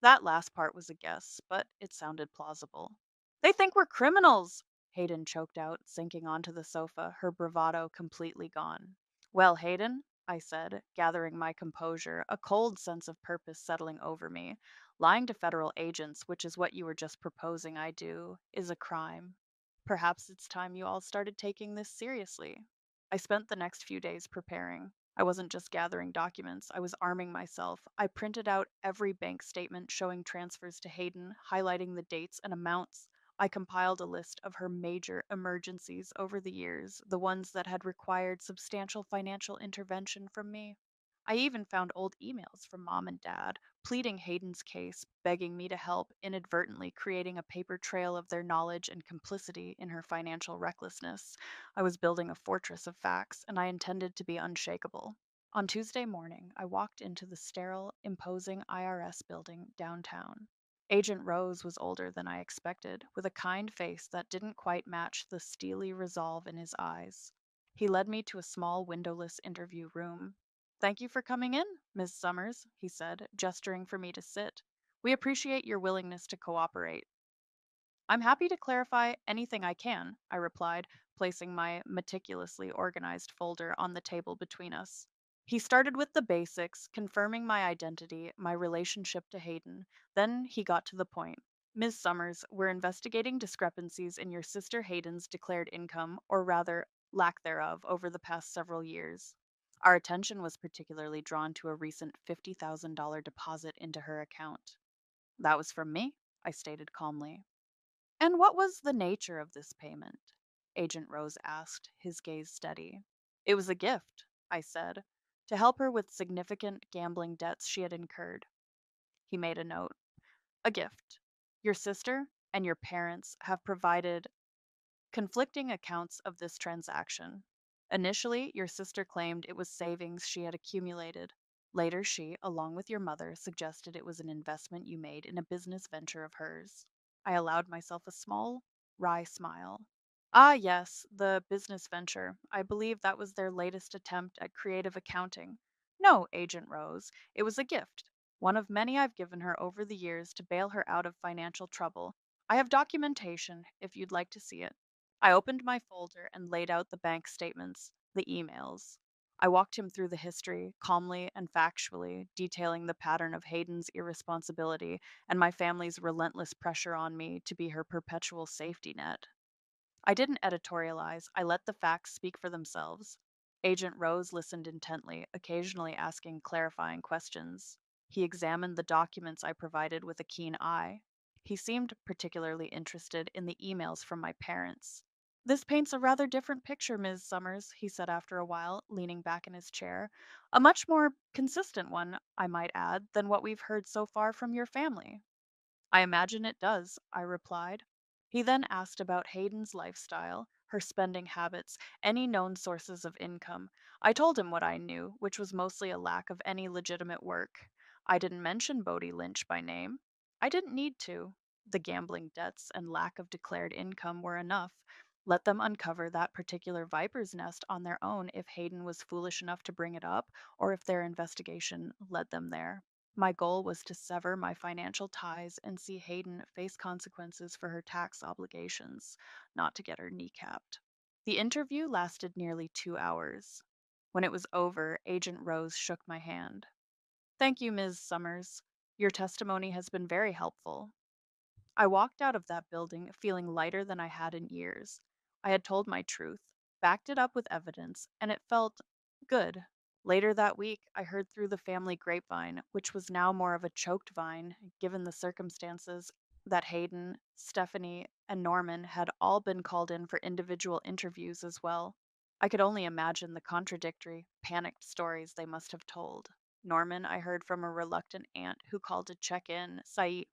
That last part was a guess, but it sounded plausible. They think we're criminals, Hayden choked out, sinking onto the sofa, her bravado completely gone. Well, Hayden, I said, gathering my composure, a cold sense of purpose settling over me, lying to federal agents, which is what you were just proposing I do, is a crime. Perhaps it's time you all started taking this seriously. I spent the next few days preparing. I wasn't just gathering documents, I was arming myself. I printed out every bank statement showing transfers to Hayden, highlighting the dates and amounts. I compiled a list of her major emergencies over the years, the ones that had required substantial financial intervention from me. I even found old emails from mom and dad, pleading Hayden's case, begging me to help, inadvertently creating a paper trail of their knowledge and complicity in her financial recklessness. I was building a fortress of facts, and I intended to be unshakable. On Tuesday morning, I walked into the sterile, imposing IRS building downtown. Agent Rose was older than I expected, with a kind face that didn't quite match the steely resolve in his eyes. He led me to a small windowless interview room. Thank you for coming in, Miss Summers, he said, gesturing for me to sit. We appreciate your willingness to cooperate. I'm happy to clarify anything I can, I replied, placing my meticulously organized folder on the table between us. He started with the basics, confirming my identity, my relationship to Hayden. Then he got to the point. Ms. Summers, we're investigating discrepancies in your sister Hayden's declared income, or rather, lack thereof, over the past several years. Our attention was particularly drawn to a recent $50,000 deposit into her account. That was from me, I stated calmly. And what was the nature of this payment? Agent Rose asked, his gaze steady. It was a gift, I said, to help her with significant gambling debts she had incurred. He made a note. A gift. Your sister and your parents have provided conflicting accounts of this transaction. Initially, your sister claimed it was savings she had accumulated. Later, she, along with your mother, suggested it was an investment you made in a business venture of hers. I allowed myself a small, wry smile. Ah, yes, the business venture. I believe that was their latest attempt at creative accounting. No, Agent Rose, it was a gift, one of many I've given her over the years to bail her out of financial trouble. I have documentation if you'd like to see it. I opened my folder and laid out the bank statements, the emails. I walked him through the history, calmly and factually, detailing the pattern of Hayden's irresponsibility and my family's relentless pressure on me to be her perpetual safety net. I didn't editorialize, I let the facts speak for themselves. Agent Rose listened intently, occasionally asking clarifying questions. He examined the documents I provided with a keen eye. He seemed particularly interested in the emails from my parents. This paints a rather different picture, Ms. Summers, he said after a while, leaning back in his chair. A much more consistent one, I might add, than what we've heard so far from your family. I imagine it does, I replied. He then asked about Hayden's lifestyle, her spending habits, any known sources of income. I told him what I knew, which was mostly a lack of any legitimate work. I didn't mention Bodie Lynch by name. I didn't need to. The gambling debts and lack of declared income were enough. Let them uncover that particular viper's nest on their own if Hayden was foolish enough to bring it up, or if their investigation led them there. My goal was to sever my financial ties and see Hayden face consequences for her tax obligations, not to get her kneecapped. The interview lasted nearly 2 hours. When it was over, Agent Rose shook my hand. Thank you, Ms. Summers. Your testimony has been very helpful. I walked out of that building feeling lighter than I had in years. I had told my truth, backed it up with evidence, and it felt good. Later that week, I heard through the family grapevine, which was now more of a choked vine, given the circumstances, that Hayden, Stephanie, and Norman had all been called in for individual interviews as well. I could only imagine the contradictory, panicked stories they must have told. Norman, I heard from a reluctant aunt who called to check in,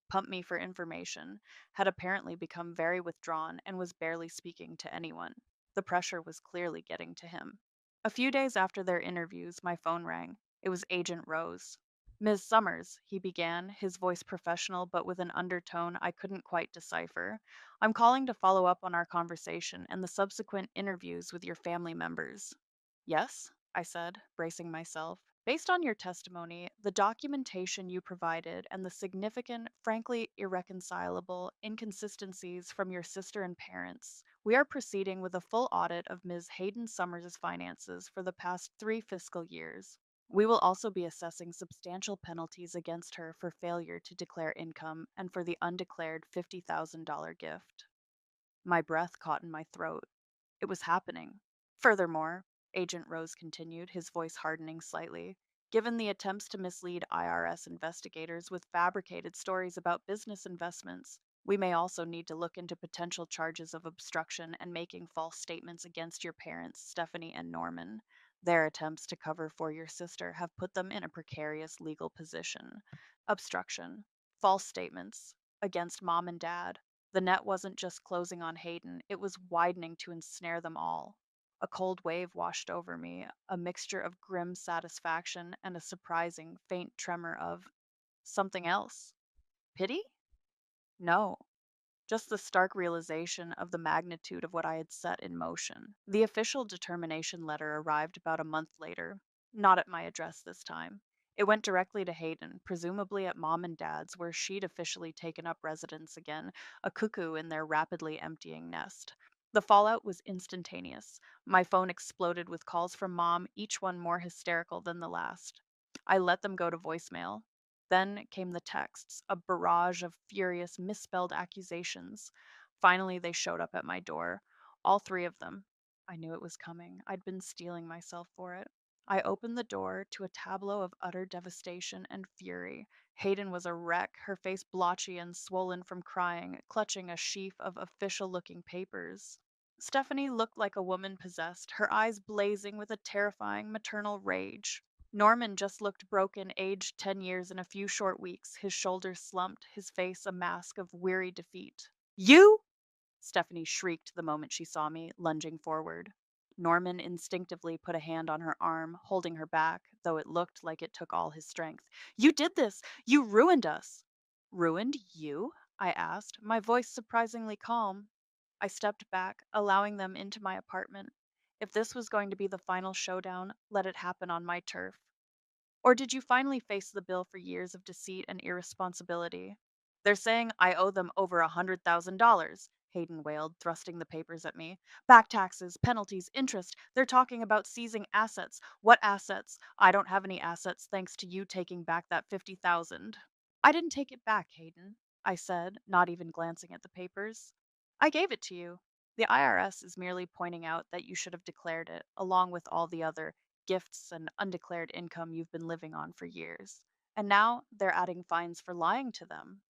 pump me for information, had apparently become very withdrawn and was barely speaking to anyone. The pressure was clearly getting to him. A few days after their interviews, my phone rang. It was Agent Rose. Ms. Summers, he began, his voice professional but with an undertone I couldn't quite decipher. I'm calling to follow up on our conversation and the subsequent interviews with your family members. Yes, I said, bracing myself. Based on your testimony, the documentation you provided, and the significant, frankly irreconcilable inconsistencies from your sister and parents, we are proceeding with a full audit of Ms. Hayden Summers' finances for the past 3 fiscal years. We will also be assessing substantial penalties against her for failure to declare income and for the undeclared $50,000 gift. My breath caught in my throat. It was happening. Furthermore, Agent Rose continued, his voice hardening slightly, given the attempts to mislead IRS investigators with fabricated stories about business investments, we may also need to look into potential charges of obstruction and making false statements against your parents, Stephanie and Norman. Their attempts to cover for your sister have put them in a precarious legal position. Obstruction, false statements against mom and dad. The net wasn't just closing on Hayden, it was widening to ensnare them all. A cold wave washed over me, a mixture of grim satisfaction and a surprising, faint tremor of something else. Pity? No, just the stark realization of the magnitude of what I had set in motion. The official determination letter arrived about a month later, not at my address this time. It went directly to Hayden, presumably at mom and dad's, where she'd officially taken up residence again, a cuckoo in their rapidly emptying nest. The fallout was instantaneous. My phone exploded with calls from mom, each one more hysterical than the last. I let them go to voicemail. Then came the texts, a barrage of furious, misspelled accusations. Finally, they showed up at my door. All three of them. I knew it was coming. I'd been steeling myself for it. I opened the door to a tableau of utter devastation and fury. Hayden was a wreck, her face blotchy and swollen from crying, clutching a sheaf of official looking papers. Stephanie looked like a woman possessed, her eyes blazing with a terrifying maternal rage. Norman just looked broken, aged 10 years in a few short weeks, his shoulders slumped, his face a mask of weary defeat. You? Stephanie shrieked the moment she saw me, lunging forward. Norman instinctively put a hand on her arm, holding her back, though it looked like it took all his strength. You did this! You ruined us! Ruined you? I asked, my voice surprisingly calm. I stepped back, allowing them into my apartment. If this was going to be the final showdown, let it happen on my turf. Or did you finally face the bill for years of deceit and irresponsibility? They're saying I owe them over $100,000, Hayden wailed, thrusting the papers at me. Back taxes, penalties, interest. They're talking about seizing assets. What assets? I don't have any assets thanks to you taking back that 50,000. I didn't take it back, Hayden, I said, not even glancing at the papers. I gave it to you. The IRS is merely pointing out that you should have declared it, along with all the other gifts and undeclared income you've been living on for years. And now they're adding fines for lying to them.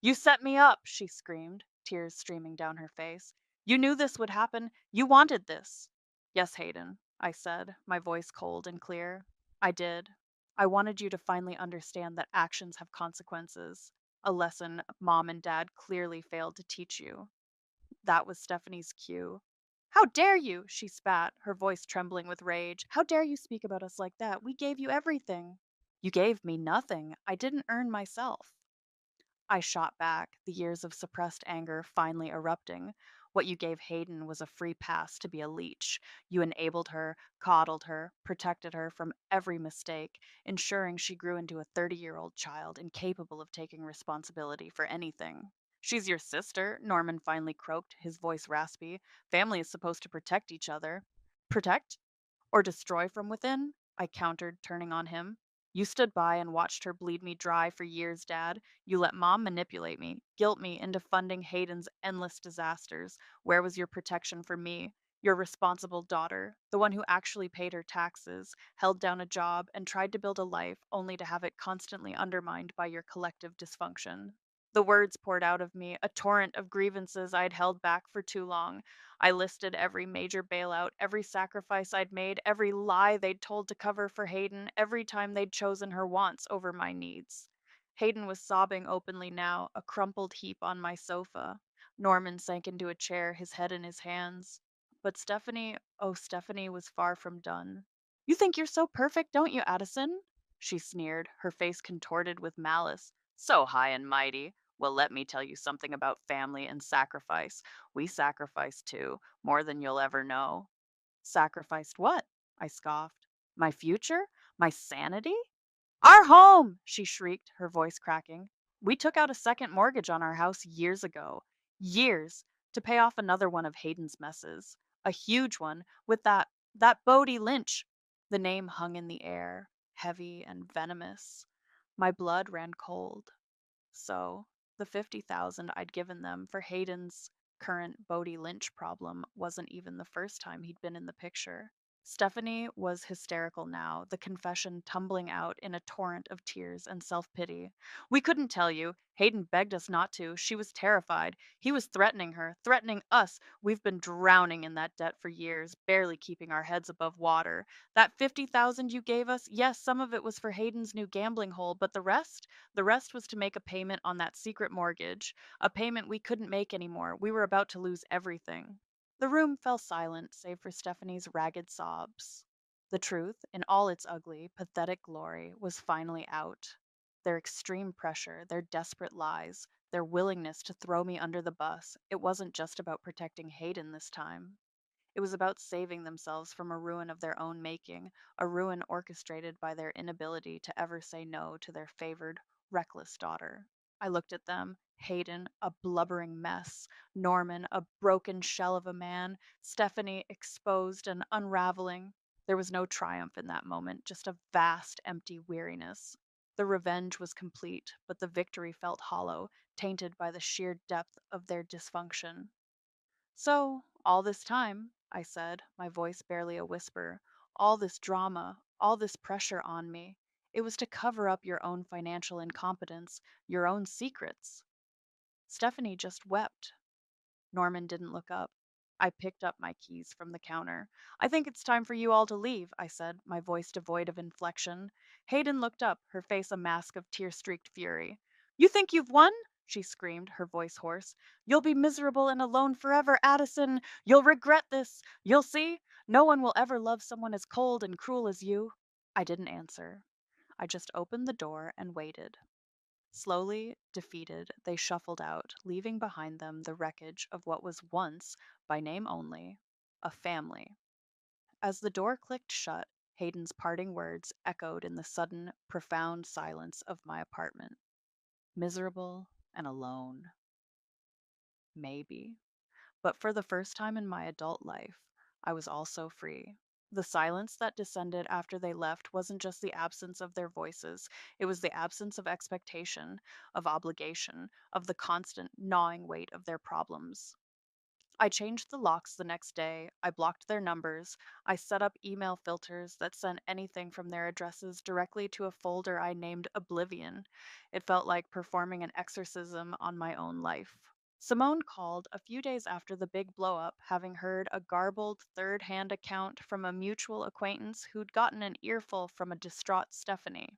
You set me up, she screamed, tears streaming down her face. You knew this would happen. You wanted this. Yes, Hayden, I said, my voice cold and clear. I did. I wanted you to finally understand that actions have consequences, a lesson mom and dad clearly failed to teach you. That was Stephanie's cue. How dare you? She spat, her voice trembling with rage. How dare you speak about us like that? We gave you everything. You gave me nothing. I didn't earn myself. I shot back, the years of suppressed anger finally erupting. What you gave Hayden was a free pass to be a leech. You enabled her, coddled her, protected her from every mistake, ensuring she grew into a 30-year-old child incapable of taking responsibility for anything. She's your sister, Norman finally croaked, his voice raspy. Family is supposed to protect each other. Protect? Or destroy from within? I countered, turning on him. You stood by and watched her bleed me dry for years, Dad. You let Mom manipulate me, guilt me into funding Hayden's endless disasters. Where was your protection for me? Your responsible daughter, the one who actually paid her taxes, held down a job, and tried to build a life only to have it constantly undermined by your collective dysfunction. The words poured out of me, a torrent of grievances I'd held back for too long. I listed every major bailout, every sacrifice I'd made, every lie they'd told to cover for Hayden, every time they'd chosen her wants over my needs. Hayden was sobbing openly now, a crumpled heap on my sofa. Norman sank into a chair, his head in his hands. But Stephanie, oh, Stephanie was far from done. You think you're so perfect, don't you, Addison? She sneered, her face contorted with malice. So high and mighty. Well, let me tell you something about family and sacrifice. We sacrificed too, more than you'll ever know. Sacrificed what? I scoffed. My future? My sanity? Our home! She shrieked, her voice cracking. We took out a second mortgage on our house years ago. Years! To pay off another one of Hayden's messes. A huge one, with that Bodie Lynch. The name hung in the air, heavy and venomous. My blood ran cold. So, the 50,000 I'd given them for Hayden's current Bodie Lynch problem wasn't even the first time he'd been in the picture. Stephanie was hysterical now, the confession tumbling out in a torrent of tears and self pity. We couldn't tell you. Hayden begged us not to. She was terrified. He was threatening her, threatening us. We've been drowning in that debt for years, barely keeping our heads above water. That 50,000 you gave us, yes, some of it was for Hayden's new gambling hole, but the rest was to make a payment on that secret mortgage, a payment we couldn't make anymore. We were about to lose everything. The room fell silent, save for Stephanie's ragged sobs. The truth, in all its ugly, pathetic glory, was finally out. Their extreme pressure, their desperate lies, their willingness to throw me under the bus, it wasn't just about protecting Hayden this time. It was about saving themselves from a ruin of their own making, a ruin orchestrated by their inability to ever say no to their favored, reckless daughter. I looked at them, Hayden, a blubbering mess, Norman, a broken shell of a man, Stephanie, exposed and unraveling. There was no triumph in that moment, just a vast, empty weariness. The revenge was complete, but the victory felt hollow, tainted by the sheer depth of their dysfunction. So, all this time, I said, my voice barely a whisper, all this drama, all this pressure on me, it was to cover up your own financial incompetence, your own secrets. Stephanie just wept. Norman didn't look up. I picked up my keys from the counter. I think it's time for you all to leave, I said, my voice devoid of inflection. Hayden looked up, her face a mask of tear streaked fury. You think you've won? She screamed, her voice hoarse. You'll be miserable and alone forever, Addison. You'll regret this. You'll see. No one will ever love someone as cold and cruel as you. I didn't answer. I just opened the door and waited. Slowly, defeated, they shuffled out, leaving behind them the wreckage of what was once, by name only, a family. As the door clicked shut, Hayden's parting words echoed in the sudden, profound silence of my apartment. Miserable and alone. Maybe. But for the first time in my adult life, I was also free. The silence that descended after they left wasn't just the absence of their voices, it was the absence of expectation, of obligation, of the constant gnawing weight of their problems. I changed the locks the next day. I blocked their numbers. I set up email filters that sent anything from their addresses directly to a folder I named Oblivion. It felt like performing an exorcism on my own life. Simone called a few days after the big blowup, having heard a garbled third hand account from a mutual acquaintance who'd gotten an earful from a distraught Stephanie.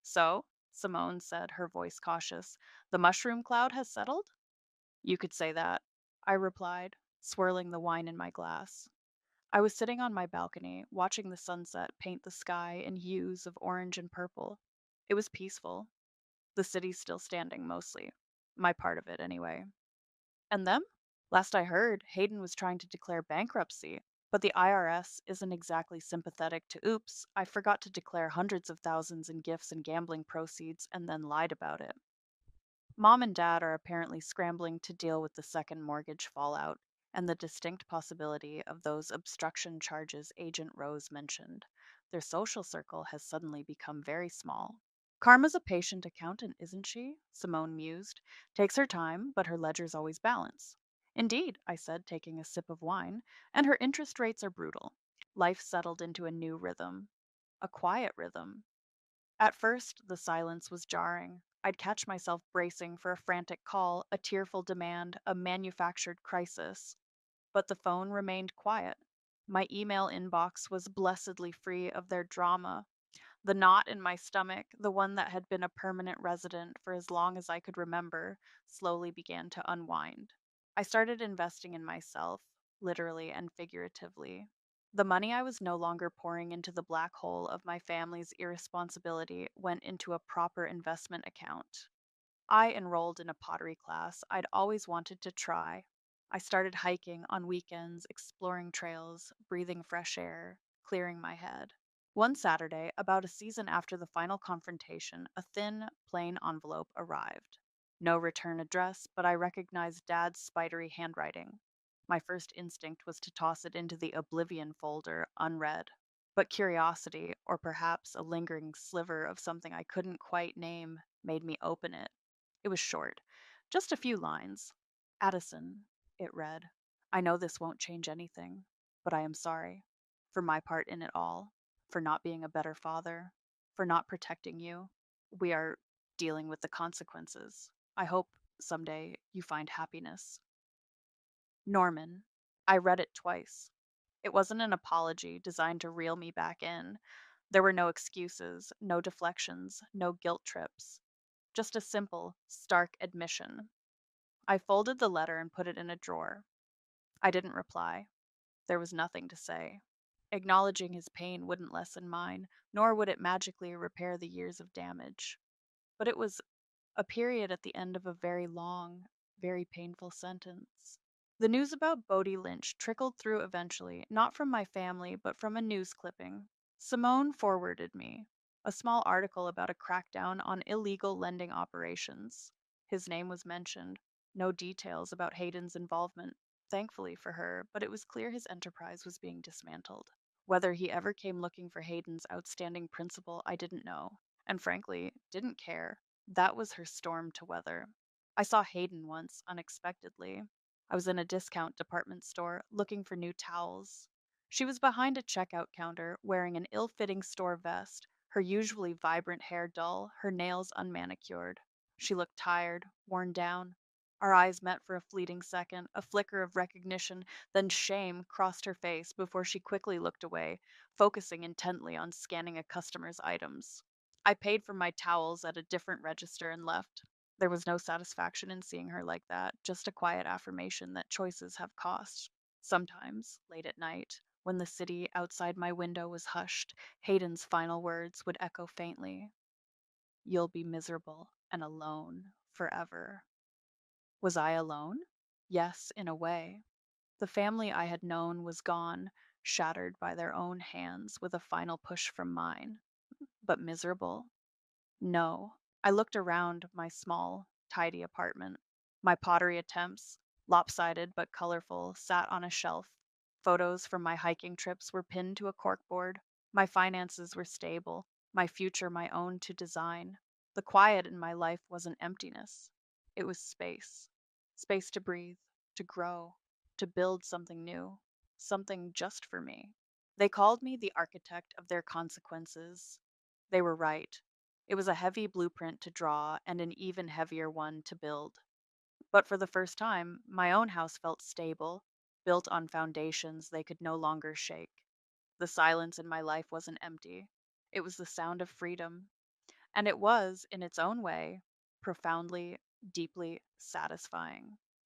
So, Simone said, her voice cautious, the mushroom cloud has settled? You could say that, I replied, swirling the wine in my glass. I was sitting on my balcony, watching the sunset paint the sky in hues of orange and purple. It was peaceful. The city's still standing mostly. My part of it, anyway. And them? Last I heard, Hayden was trying to declare bankruptcy, but the IRS isn't exactly sympathetic to oops, I forgot to declare hundreds of thousands in gifts and gambling proceeds and then lied about it. Mom and dad are apparently scrambling to deal with the second mortgage fallout and the distinct possibility of those obstruction charges Agent Rose mentioned. Their social circle has suddenly become very small. Karma's a patient accountant, isn't she? Simone mused. Takes her time, but her ledger's always balance. Indeed, I said, taking a sip of wine, and her interest rates are brutal. Life settled into a new rhythm, a quiet rhythm. At first, the silence was jarring. I'd catch myself bracing for a frantic call, a tearful demand, a manufactured crisis. But the phone remained quiet. My email inbox was blessedly free of their drama. The knot in my stomach, the one that had been a permanent resident for as long as I could remember, slowly began to unwind. I started investing in myself, literally and figuratively. The money I was no longer pouring into the black hole of my family's irresponsibility went into a proper investment account. I enrolled in a pottery class I'd always wanted to try. I started hiking on weekends, exploring trails, breathing fresh air, clearing my head. One Saturday, about a season after the final confrontation, a thin, plain envelope arrived. No return address, but I recognized Dad's spidery handwriting. My first instinct was to toss it into the oblivion folder, unread. But curiosity, or perhaps a lingering sliver of something I couldn't quite name, made me open it. It was short, just a few lines. Addison, it read, I know this won't change anything, but I am sorry for my part in it all, for not being a better father, for not protecting you. We are dealing with the consequences. I hope someday you find happiness. Norman. I read it twice. It wasn't an apology designed to reel me back in. There were no excuses, no deflections, no guilt trips. Just a simple, stark admission. I folded the letter and put it in a drawer. I didn't reply. There was nothing to say. Acknowledging his pain wouldn't lessen mine, nor would it magically repair the years of damage. But it was a period at the end of a very long, very painful sentence. The news about Bodie Lynch trickled through eventually, not from my family, but from a news clipping. Simone forwarded me a small article about a crackdown on illegal lending operations. His name was mentioned, no details about Hayden's involvement, thankfully for her, but it was clear his enterprise was being dismantled. Whether he ever came looking for Hayden's outstanding principal, I didn't know, and frankly, didn't care. That was her storm to weather. I saw Hayden once, unexpectedly. I was in a discount department store looking for new towels. She was behind a checkout counter, wearing an ill fitting store vest, her usually vibrant hair dull, her nails unmanicured. She looked tired, worn down. Our eyes met for a fleeting second, a flicker of recognition, then shame crossed her face before she quickly looked away, focusing intently on scanning a customer's items. I paid for my towels at a different register and left. There was no satisfaction in seeing her like that, just a quiet affirmation that choices have cost. Sometimes, late at night, when the city outside my window was hushed, Hayden's final words would echo faintly. You'll be miserable and alone forever. Was I alone? Yes, in a way. The family I had known was gone, shattered by their own hands with a final push from mine. But miserable? No. I looked around my small, tidy apartment. My pottery attempts, lopsided but colorful, sat on a shelf. Photos from my hiking trips were pinned to a corkboard. My finances were stable, my future my own to design. The quiet in my life wasn't emptiness, it was space. Space to breathe, to grow, to build something new, something just for me. They called me the architect of their consequences. They were right. It was a heavy blueprint to draw and an even heavier one to build. But for the first time, my own house felt stable, built on foundations they could no longer shake. The silence in my life wasn't empty. It was the sound of freedom. And it was, in its own way, profoundly, deeply satisfying.